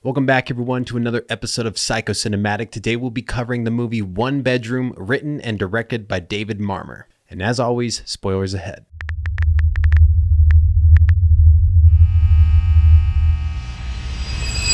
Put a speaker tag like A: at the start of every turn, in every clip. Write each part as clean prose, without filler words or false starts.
A: Welcome back, everyone, to another episode of Psychocinematic. Today we'll be covering the movie One Bedroom, written and directed by David Marmor. And as always, spoilers ahead.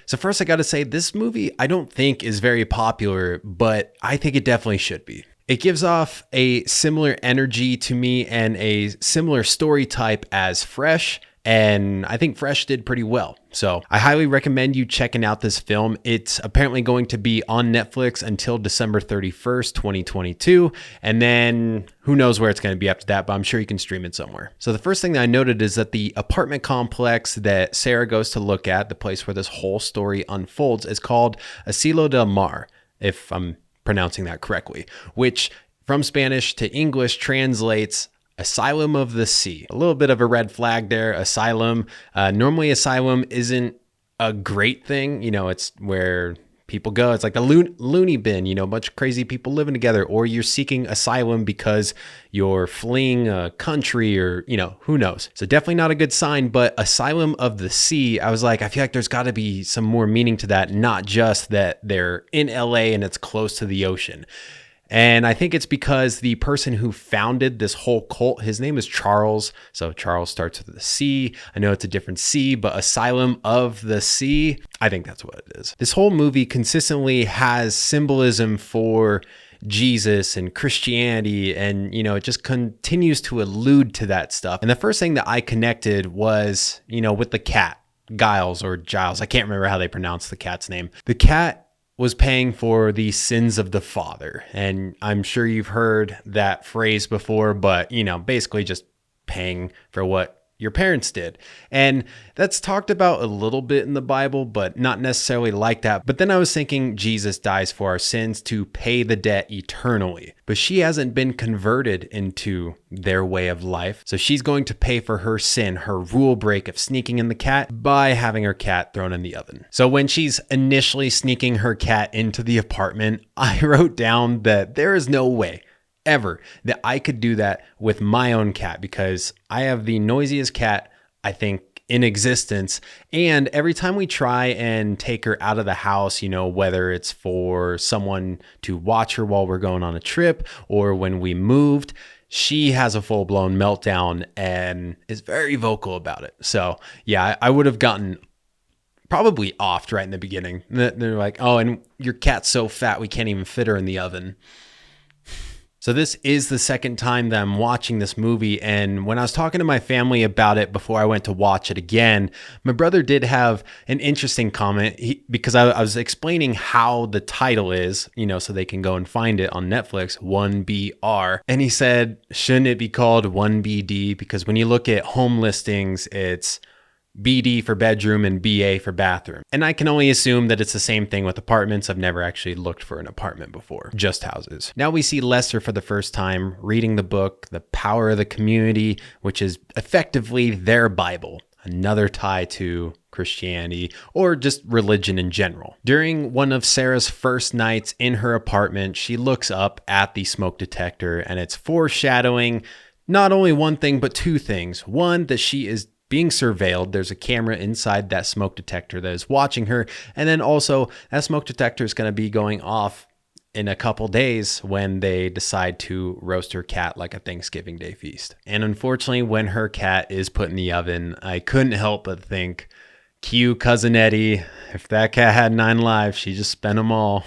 A: So first I gotta say, this movie I don't think is very popular, but I think it definitely should be. It gives off a similar energy to me and a similar story type as Fresh, and I think Fresh did pretty well. So I highly recommend you checking out this film. It's apparently going to be on Netflix until December 31st, 2022. And then who knows where it's going to be after that, but I'm sure you can stream it somewhere. So the first thing that I noted is that the apartment complex that Sarah goes to look at, the place where this whole story unfolds, is called Asilo del Mar, if I'm pronouncing that correctly, which from Spanish to English translates Asylum of the Sea. A little bit of a red flag there. Asylum. Normally asylum isn't a great thing. It's where people go. It's like the loony bin, a bunch of crazy people living together, or you're seeking asylum because you're fleeing a country or, who knows. So definitely not a good sign, but Asylum of the Sea, I was like, I feel like there's got to be some more meaning to that, not just that they're in LA and it's close to the ocean. And I think it's because the person who founded this whole cult, his name is Charles. So Charles starts with the C. I know it's a different C, but Asylum of the Sea, I think that's what it is. This whole movie consistently has symbolism for Jesus and Christianity, and it just continues to allude to that stuff. And the first thing that I connected was, with the cat, Giles or Giles. I can't remember how they pronounce the cat's name. The cat was paying for the sins of the father. And I'm sure you've heard that phrase before, but, basically just paying for what your parents did. And that's talked about a little bit in the Bible, but not necessarily like that. But then I was thinking Jesus dies for our sins to pay the debt eternally. But she hasn't been converted into their way of life. So she's going to pay for her sin, her rule break of sneaking in the cat, by having her cat thrown in the oven. So when she's initially sneaking her cat into the apartment, I wrote down that there is no way ever that I could do that with my own cat, because I have the noisiest cat, I think, in existence. And every time we try and take her out of the house, whether it's for someone to watch her while we're going on a trip or when we moved, she has a full-blown meltdown and is very vocal about it. So yeah, I would have gotten probably offed right in the beginning. They're like, oh, and your cat's so fat we can't even fit her in the oven. So this is the second time that I'm watching this movie, and when I was talking to my family about it before I went to watch it again, my brother did have an interesting comment because I was explaining how the title is, so they can go and find it on Netflix, 1BR, and he said, shouldn't it be called 1BD? Because when you look at home listings, it's BD for bedroom and BA for bathroom. And I can only assume that it's the same thing with apartments. I've never actually looked for an apartment before, just houses. Now we see Lester for the first time reading the book, The Power of the Community, which is effectively their Bible, another tie to Christianity or just religion in general. During one of Sarah's first nights in her apartment, she looks up at the smoke detector, and it's foreshadowing not only one thing, but two things. One, that she is being surveilled. There's a camera inside that smoke detector that is watching her. And then also that smoke detector is going to be going off in a couple days when they decide to roast her cat like a Thanksgiving Day feast. And unfortunately, when her cat is put in the oven, I couldn't help but think, cue Cousin Eddie. If that cat had 9 lives, she just spent them all.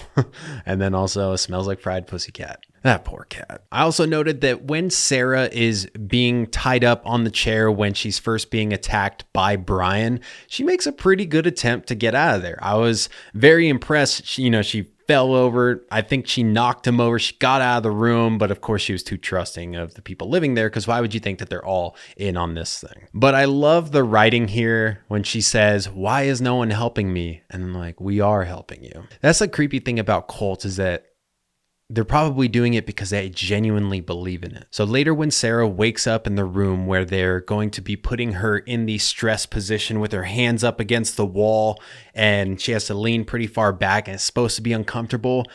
A: And then also, it smells like fried pussycat. That poor cat. I also noted that when Sarah is being tied up on the chair when she's first being attacked by Brian, she makes a pretty good attempt to get out of there. I was very impressed. She fell over. I think she knocked him over. She got out of the room, but of course she was too trusting of the people living there, because why would you think that they're all in on this thing? But I love the writing here when she says, why is no one helping me? And I'm like, we are helping you. That's the creepy thing about cults, is that they're probably doing it because they genuinely believe in it. So later when Sarah wakes up in the room where they're going to be putting her in the stress position with her hands up against the wall, and she has to lean pretty far back and it's supposed to be uncomfortable,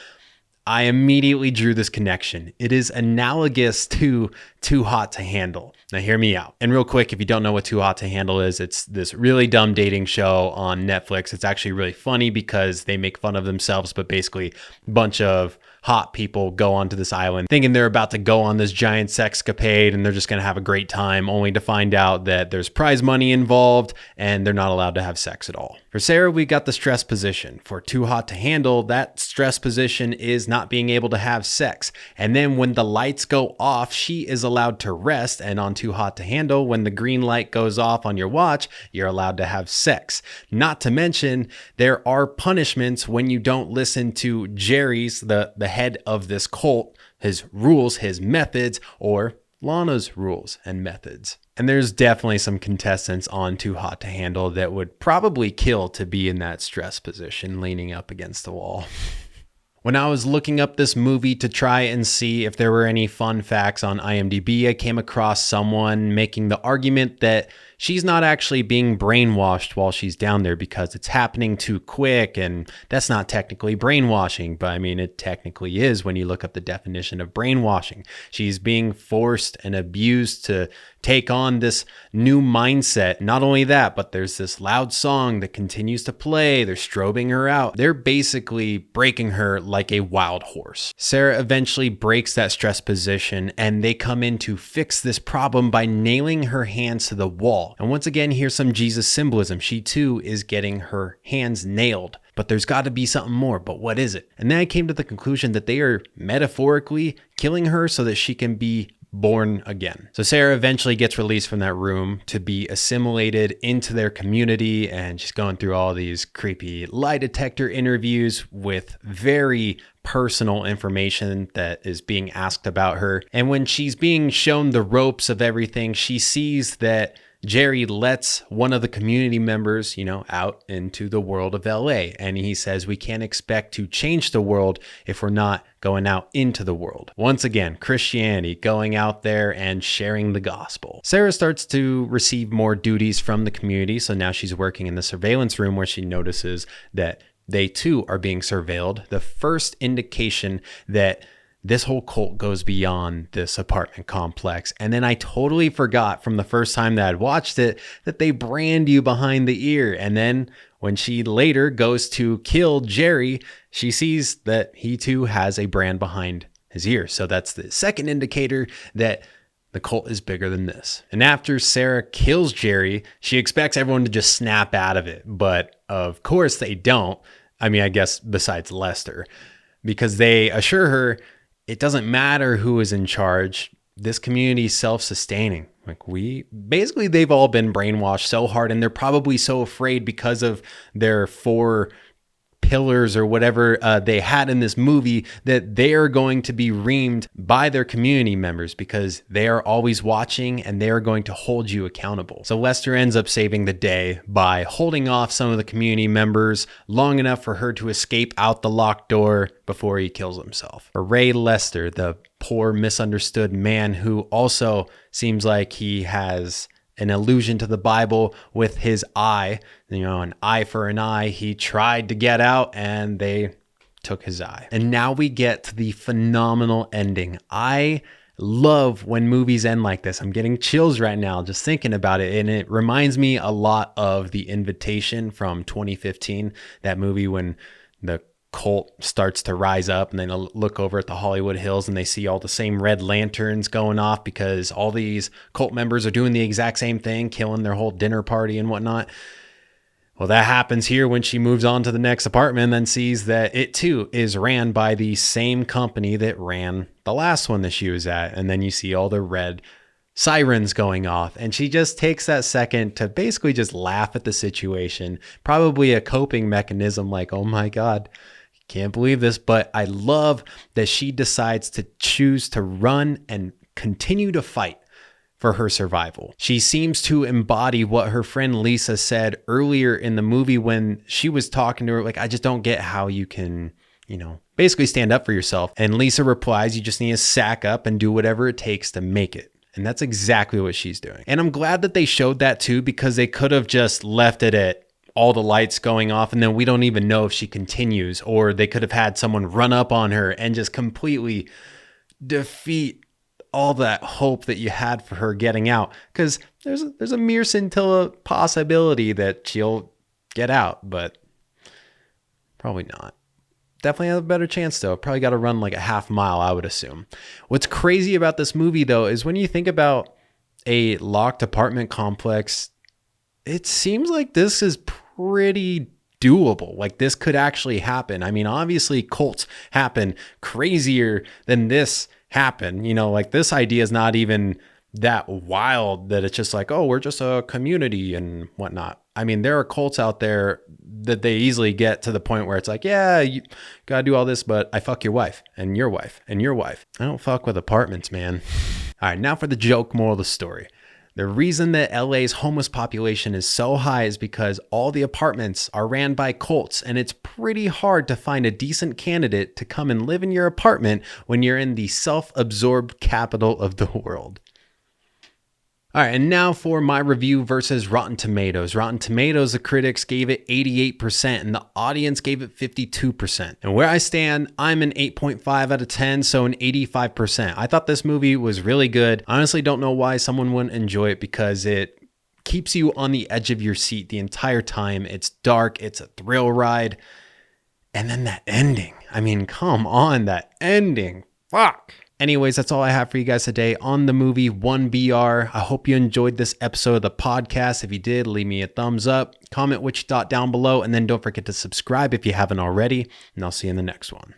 A: I immediately drew this connection. It is analogous to Too Hot to Handle. Now hear me out. And real quick, if you don't know what Too Hot to Handle is, it's this really dumb dating show on Netflix. It's actually really funny because they make fun of themselves, but basically a bunch of hot people go onto this island thinking they're about to go on this giant sexcapade and they're just going to have a great time, only to find out that there's prize money involved and they're not allowed to have sex at all. For Sarah, we got the stress position. For Too Hot to Handle, that stress position is not being able to have sex. And then when the lights go off, she is allowed to rest. And on Too Hot to Handle, when the green light goes off on your watch, you're allowed to have sex. Not to mention, there are punishments when you don't listen to Jerry's, the head of this cult, his rules, his methods, or Lana's rules and methods. And there's definitely some contestants on Too Hot to Handle that would probably kill to be in that stress position, leaning up against the wall. When I was looking up this movie to try and see if there were any fun facts on IMDb, I came across someone making the argument that she's not actually being brainwashed while she's down there because it's happening too quick, and that's not technically brainwashing, but I mean, it technically is when you look up the definition of brainwashing. She's being forced and abused to take on this new mindset. Not only that, but there's this loud song that continues to play. They're strobing her out. They're basically breaking her like a wild horse. Sarah eventually breaks that stress position, and they come in to fix this problem by nailing her hands to the wall. And once again, here's some Jesus symbolism. She too is getting her hands nailed. But there's got to be something more. But what is it? And then I came to the conclusion that they are metaphorically killing her so that she can be born again. So Sarah eventually gets released from that room to be assimilated into their community, and she's going through all these creepy lie detector interviews with very personal information that is being asked about her. And when she's being shown the ropes of everything, she sees that Jerry lets one of the community members, out into the world of LA. And he says, we can't expect to change the world if we're not going out into the world. Once again, Christianity, going out there and sharing the gospel. Sarah starts to receive more duties from the community. So now she's working in the surveillance room where she notices that they too are being surveilled. The first indication that this whole cult goes beyond this apartment complex. And then I totally forgot from the first time that I'd watched it that they brand you behind the ear. And then when she later goes to kill Jerry, she sees that he too has a brand behind his ear. So that's the second indicator that the cult is bigger than this. And after Sarah kills Jerry, she expects everyone to just snap out of it. But of course they don't. I mean, I guess besides Lester, because they assure her it doesn't matter who is in charge. This community is self-sustaining. They've all been brainwashed so hard, and they're probably so afraid because of their 4 pillars or whatever they had in this movie that they are going to be reamed by their community members because they are always watching and they are going to hold you accountable. So Lester ends up saving the day by holding off some of the community members long enough for her to escape out the locked door before he kills himself. Ray Lester, the poor misunderstood man who also seems like he has an allusion to the Bible with his eye, an eye for an eye. He tried to get out and they took his eye. And now we get to the phenomenal ending. I love when movies end like this. I'm getting chills right now just thinking about it. And it reminds me a lot of The Invitation from 2015, that movie when the cult starts to rise up and then look over at the Hollywood Hills and they see all the same red lanterns going off because all these cult members are doing the exact same thing, killing their whole dinner party and whatnot. Well, that happens here when she moves on to the next apartment and then sees that it too is ran by the same company that ran the last one that she was at. And then you see all the red sirens going off, and she just takes that second to basically just laugh at the situation. Probably a coping mechanism like, oh my God, can't believe this. But I love that she decides to choose to run and continue to fight for her survival. She seems to embody what her friend Lisa said earlier in the movie when she was talking to her, I just don't get how you can, basically stand up for yourself. And Lisa replies, you just need to sack up and do whatever it takes to make it. And that's exactly what she's doing. And I'm glad that they showed that too, because they could have just left it at all the lights going off, and then we don't even know if she continues, or they could have had someone run up on her and just completely defeat all that hope that you had for her getting out, because there's a mere scintilla possibility that she'll get out, but probably not. Definitely have a better chance though. Probably got to run like a half mile, I would assume. What's crazy about this movie though is when you think about a locked apartment complex, it seems like this is pretty doable. Like this could actually happen. I mean, obviously cults happen crazier than this happen. You know, like this idea is not even that wild that it's just like, oh, we're just a community and whatnot. I mean, there are cults out there that they easily get to the point where it's like, yeah, you gotta do all this, but I fuck your wife and your wife and your wife. I don't fuck with apartments, man. All right, now for the joke moral of the story. The reason that LA's homeless population is so high is because all the apartments are ran by cults, and it's pretty hard to find a decent candidate to come and live in your apartment when you're in the self-absorbed capital of the world. All right, and now for my review versus Rotten Tomatoes. Rotten Tomatoes, the critics gave it 88% and the audience gave it 52%. And where I stand, I'm an 8.5 out of 10, so an 85%. I thought this movie was really good. Honestly, don't know why someone wouldn't enjoy it, because it keeps you on the edge of your seat the entire time. It's dark, it's a thrill ride. And then that ending. I mean, come on, that ending. Fuck. Anyways, that's all I have for you guys today on the movie 1BR. I hope you enjoyed this episode of the podcast. If you did, leave me a thumbs up, comment what you thought down below, and then don't forget to subscribe if you haven't already, and I'll see you in the next one.